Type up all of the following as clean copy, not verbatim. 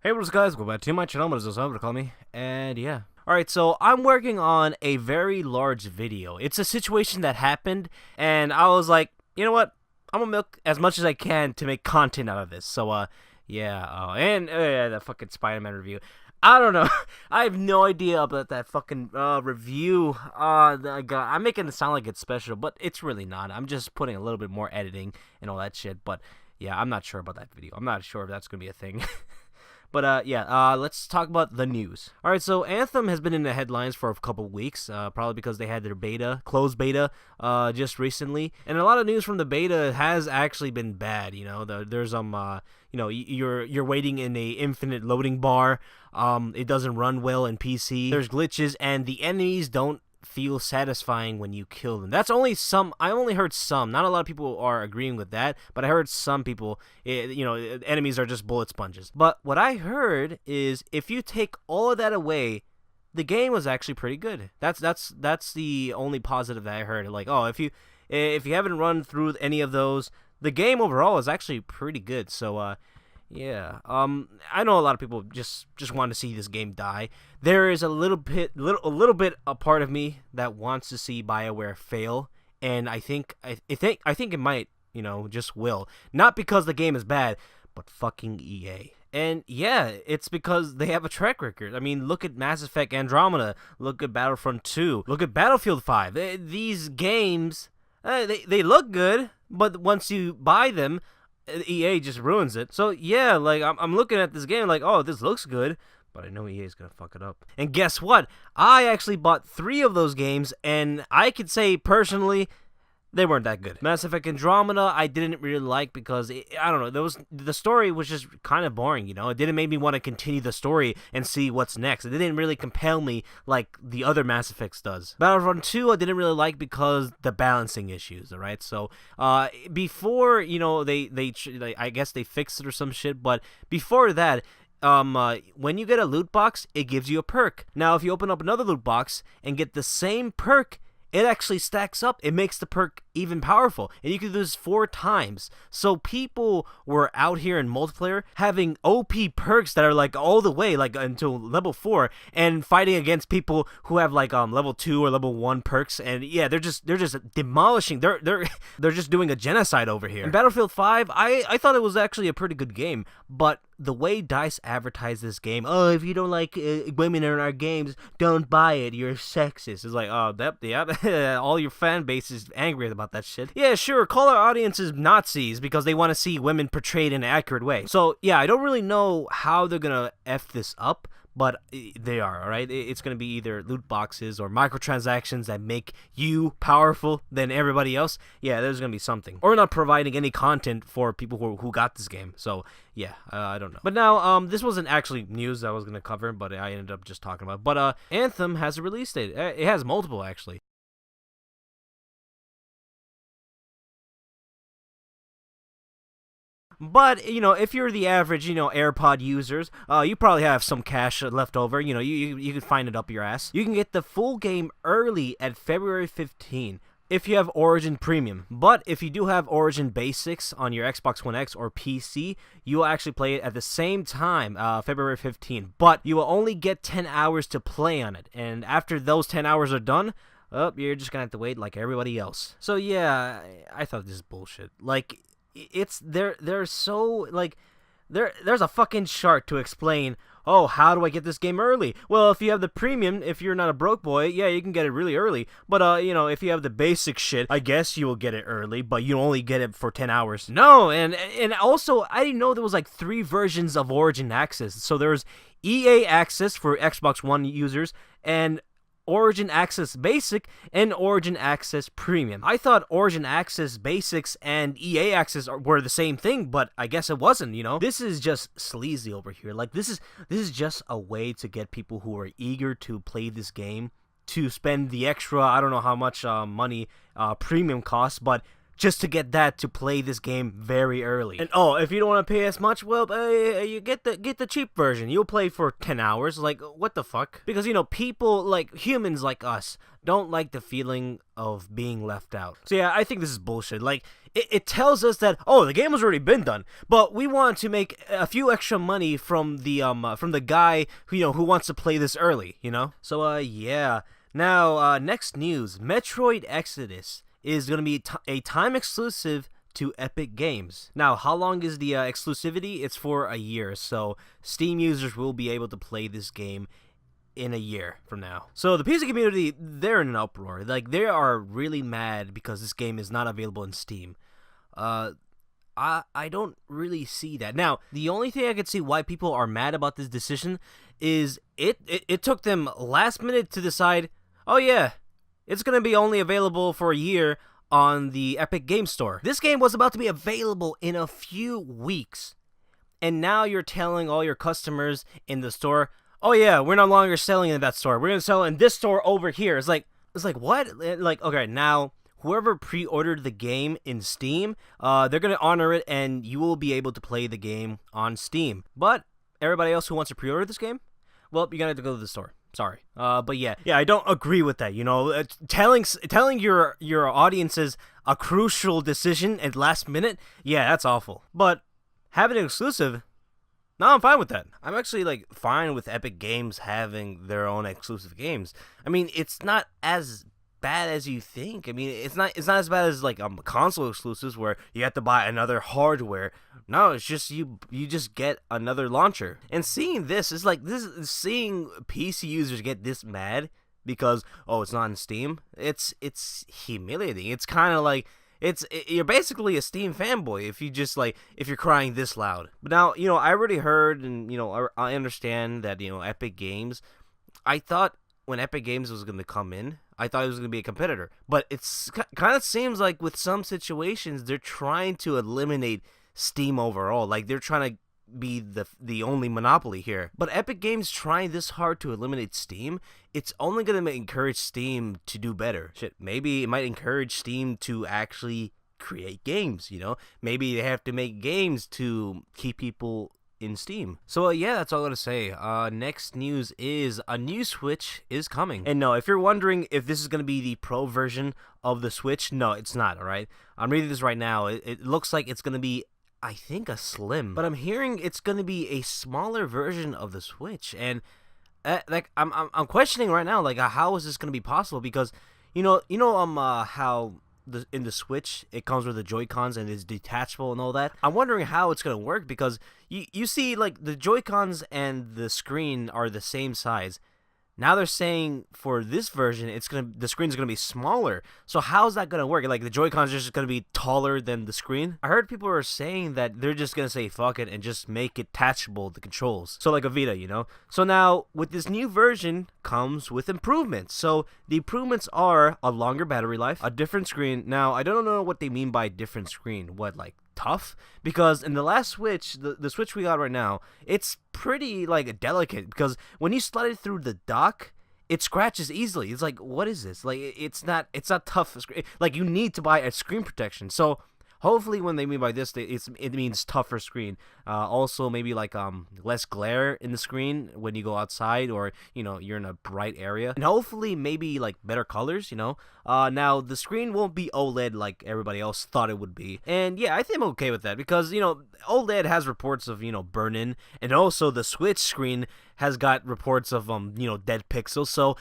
Hey, what's up, guys? Welcome back to my channel. What is this? To call me? And yeah. Alright, so I'm working on a very large video. It's a situation that happened, and I was like, you know what? I'm gonna milk as much as I can to make content out of this. So, yeah. And the fucking Spider-Man review. I don't know. I have no idea about that fucking review. I'm making it sound like it's special, but it's really not. I'm just putting a little bit more editing and all that shit. But yeah, I'm not sure about that video. I'm not sure if that's gonna be a thing. But yeah, let's talk about the news. Alright, so Anthem has been in the headlines for a couple weeks, probably because they had their closed beta, just recently. And a lot of news from the beta has actually been bad, you know. There's you're waiting in a infinite loading bar. It doesn't run well in PC. There's glitches, and the enemies don't feel satisfying when you kill them. That's only some. I only heard some. Not a lot of people are agreeing with that, but I heard some people, enemies are just bullet sponges. But what I heard is if you take all of that away, the game was actually pretty good. That's the only positive that I heard. Like, oh, if you haven't run through any of those, the game overall is actually pretty good. So, yeah. I know a lot of people just want to see this game die. There is a little bit a part of me that wants to see BioWare fail, and I think it might, just will. Not because the game is bad, but fucking EA. And yeah, it's because they have a track record. I mean, look at Mass Effect Andromeda, look at Battlefront 2, look at Battlefield 5. These games, they look good, but once you buy them, EA just ruins it. So yeah, like I'm looking at this game like, oh, this looks good, but I know EA is gonna fuck it up. And guess what? I actually bought 3 of those games, and I could say personally, they weren't that good. Mass Effect Andromeda, I didn't really like because I don't know. The story was just kind of boring. It didn't make me want to continue the story and see what's next. It didn't really compel me like the other Mass Effects does. Battlefront 2, I didn't really like because the balancing issues. All right, so before I guess they fixed it or some shit, but before that. When you get a loot box, it gives you a perk. Now, if you open up another loot box and get the same perk, it actually stacks up. It makes the perk even powerful, and you can do this 4 times. So people were out here in multiplayer having OP perks that are like all the way like until level 4, and fighting against people who have like level 2 or level 1 perks. And yeah, they're just demolishing. They're just doing a genocide over here. In Battlefield 5, I thought it was actually a pretty good game, but the way DICE advertised this game, oh, if you don't like women in our games, don't buy it, you're sexist. It's like, oh, yeah, all your fan base is angry about that shit. Yeah, sure, call our audiences Nazis because they want to see women portrayed in an accurate way. So, yeah, I don't really know how they're gonna F this up, but they are, alright? It's going to be either loot boxes or microtransactions that make you powerful than everybody else. Yeah, there's going to be something. Or not providing any content for people who got this game. So, yeah, I don't know. But now, this wasn't actually news I was going to cover, but I ended up just talking about it. But Anthem has a release date. It has multiple, actually. But, if you're the average, AirPod users, you probably have some cash left over. You can find it up your ass. You can get the full game early at February 15 if you have Origin Premium. But if you do have Origin Basics on your Xbox One X or PC, you will actually play it at the same time, February 15. But you will only get 10 hours to play on it. And after those 10 hours are done, you're just going to have to wait like everybody else. So yeah, I thought this is bullshit. Like, they're so like there's a fucking chart to explain, oh, how do I get this game early? Well, if you have the premium, if you're not a broke boy, yeah, you can get it really early. But if you have the basic shit, I guess you will get it early, but you only get it for 10 hours. No, and also I didn't know there was like 3 versions of Origin Access. So there's EA Access for Xbox One users, and Origin Access Basic, and Origin Access Premium. I thought Origin Access Basics and EA Access were the same thing, but I guess it wasn't, This is just sleazy over here. Like, this is just a way to get people who are eager to play this game to spend the extra, I don't know how much money premium costs, but just to get that to play this game very early. And oh, if you don't want to pay as much, well, you get the cheap version. You'll play for 10 hours. Like, what the fuck? Because, people, like, humans like us, don't like the feeling of being left out. So yeah, I think this is bullshit. Like, it tells us that, oh, the game has already been done, but we want to make a few extra money from the guy who wants to play this early, So, yeah. Now, next news, Metroid Exodus is going to be a time exclusive to Epic Games. Now, how long is the exclusivity? It's for a year, so Steam users will be able to play this game in a year from now. So the PC community, they're in an uproar. Like, they are really mad because this game is not available in Steam. I don't really see that. Now, the only thing I could see why people are mad about this decision is it took them last minute to decide, oh yeah, it's going to be only available for a year on the Epic Game Store. This game was about to be available in a few weeks. And now you're telling all your customers in the store, oh yeah, we're no longer selling in that store. We're going to sell in this store over here. It's like what? Like, okay, now whoever pre-ordered the game in Steam, they're going to honor it and you will be able to play the game on Steam. But everybody else who wants to pre-order this game, well, you're going to have to go to the store. Sorry. But yeah, I don't agree with that. Telling your audiences a crucial decision at last minute, yeah, that's awful. But having it exclusive, no, I'm fine with that. I'm actually like fine with Epic Games having their own exclusive games. I mean, it's not as bad as you think. I mean, it's not as bad as like console exclusives where you have to buy another hardware. No, it's just you just get another launcher. And seeing this is like seeing PC users get this mad because it's not in Steam. It's humiliating. It's kind of like you're basically a Steam fanboy if you're crying this loud. But now, I already heard and I understand that Epic Games, I thought when Epic Games was going to come in, I thought it was going to be a competitor. But it's kind of seems like with some situations, they're trying to eliminate Steam overall. Like, they're trying to be the only monopoly here. But Epic Games trying this hard to eliminate Steam, it's only going to encourage Steam to do better. Shit, maybe it might encourage Steam to actually create games, Maybe they have to make games to keep people in Steam. So yeah, that's all I gotta say. Next news is a new Switch is coming. And no, if you're wondering if this is gonna be the Pro version of the Switch, no, it's not. All right, I'm reading this right now. It looks like it's gonna be, I think, a Slim, but I'm hearing it's gonna be a smaller version of the Switch, and I'm questioning right now, like, how is this gonna be possible? Because how in the Switch it comes with the Joy-Cons and is detachable and all that. I'm wondering how it's gonna work because you see, like, the Joy-Cons and the screen are the same size. Now they're saying for this version, the screen's gonna be smaller. So how's that gonna work? Like, the Joy-Cons are just gonna be taller than the screen? I heard people are saying that they're just gonna say fuck it and just make it detachable, the controls. So like a Vita, So now with this new version comes with improvements. So the improvements are a longer battery life, a different screen. Now I don't know what they mean by different screen. What, like tough? Because in the last Switch, the Switch we got right now, it's pretty like delicate because when you slide it through the dock, it scratches easily. It's like, what is this? Like, it's not tough. Like, you need to buy a screen protection. So hopefully when they mean by this, it means tougher screen. Also maybe like less glare in the screen when you go outside or you're in a bright area, and hopefully maybe like better colors. Now the screen won't be OLED like everybody else thought it would be, and yeah, I think I'm okay with that because OLED has reports of burn-in, and also the Switch screen has got reports of dead pixels. So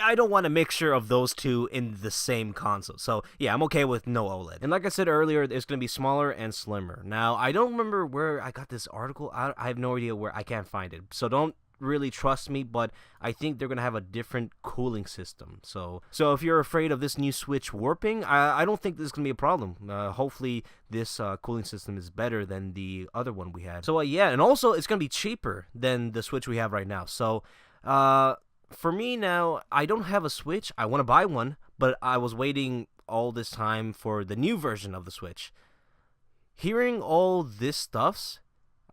I don't want a mixture of those two in the same console. So yeah, I'm okay with no OLED. And like I said earlier, it's going to be smaller and slimmer. Now, I don't remember where I got this article. I have no idea where. I can't find it. So don't really trust me, but I think they're going to have a different cooling system. So if you're afraid of this new Switch warping, I don't think this is going to be a problem. Hopefully this cooling system is better than the other one we had. So yeah, and also it's going to be cheaper than the Switch we have right now. So for me now, I don't have a Switch. I want to buy one, but I was waiting all this time for the new version of the Switch. Hearing all this stuffs,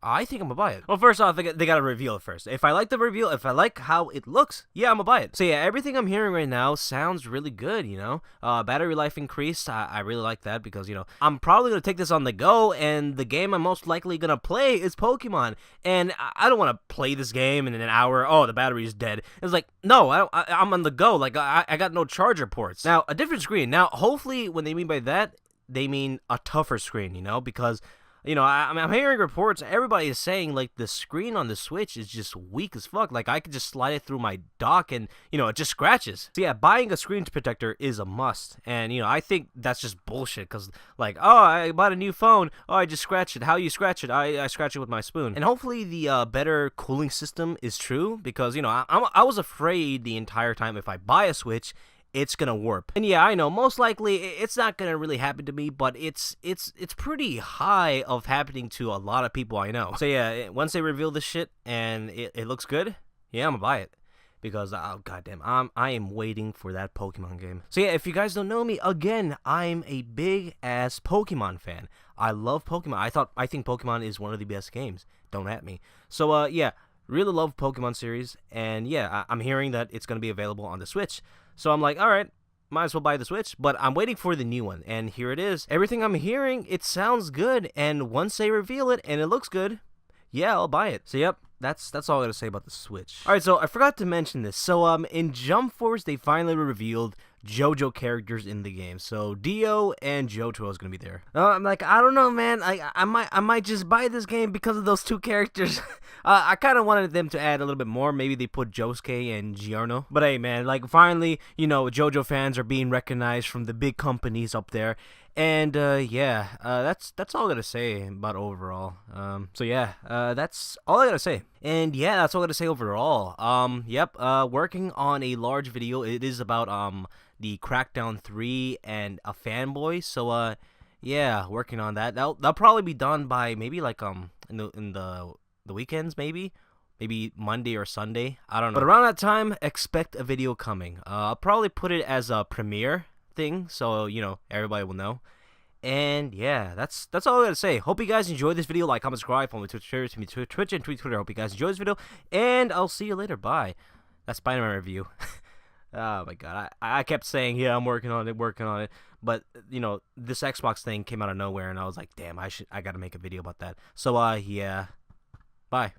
I think I'm gonna buy it. Well, first off, they gotta reveal it first. If I like the reveal, if I like how it looks, yeah, I'm gonna buy it. So yeah, everything I'm hearing right now sounds really good, you know? Battery life increased, I really like that because, you know, I'm probably gonna take this on the go, and the game I'm most likely gonna play is Pokemon. And I don't wanna play this game and in an hour, oh, the battery's dead. It's like, no, I'm on the go. Like, I got no charger ports. Now, a different screen. Now, hopefully, when they mean by that, they mean a tougher screen, you know? Because you know, I'm hearing reports, everybody is saying, like, the screen on the Switch is just weak as fuck. Like, I could just slide it through my dock and, you know, it just scratches. So, yeah, buying a screen protector is a must. And, you know, I think that's just bullshit because, like, oh, I bought a new phone. Oh, I just scratched it. How you scratch it? I scratch it with my spoon. And hopefully the better cooling system is true because, you know, I was afraid the entire time if I buy a Switch, it's gonna warp. And yeah, I know, most likely it's not gonna really happen to me, but it's pretty high of happening to a lot of people I know. So yeah, once they reveal this shit and it looks good, yeah, I'm gonna buy it. Because, oh goddamn, I am waiting for that Pokemon game. So yeah, if you guys don't know me, again, I'm a big ass Pokemon fan. I love Pokemon. I think Pokemon is one of the best games. Don't at me. So yeah, really love Pokemon series, and yeah, I'm hearing that it's gonna be available on the Switch. So I'm like, all right, might as well buy the Switch, but I'm waiting for the new one, and here it is. Everything I'm hearing, it sounds good, and once they reveal it and it looks good, yeah, I'll buy it. So yep, that's all I gotta say about the Switch. All right, so I forgot to mention this. So in Jump Force, they finally revealed JoJo characters in the game. So Dio and Johto is gonna be there. I'm like, I don't know, man. I might just buy this game because of those two characters. I kind of wanted them to add a little bit more. Maybe they put Josuke and Giorno. But hey, man, like finally, you know, JoJo fans are being recognized from the big companies up there. And yeah, that's all I gotta say about overall. So yeah, that's all I gotta say. And yeah, that's all I gotta say overall. Yep. Working on a large video. It is about the Crackdown 3 and a fanboy. So yeah, working on that. That'll probably be done by maybe like in the weekends, maybe Monday or Sunday. I don't know. But around that time, expect a video coming. I'll probably put it as a premiere thing, so you know everybody will know. And yeah, that's all I gotta say. Hope you guys enjoyed this video. Like, comment, subscribe, follow me on Twitch and Twitter. Hope you guys enjoyed this video, and I'll see you later. Bye. That's Spider-Man review. Oh my god, I kept saying, yeah, I'm working on it, but you know, this Xbox thing came out of nowhere, and I was like, damn, I gotta make a video about that. So yeah, bye.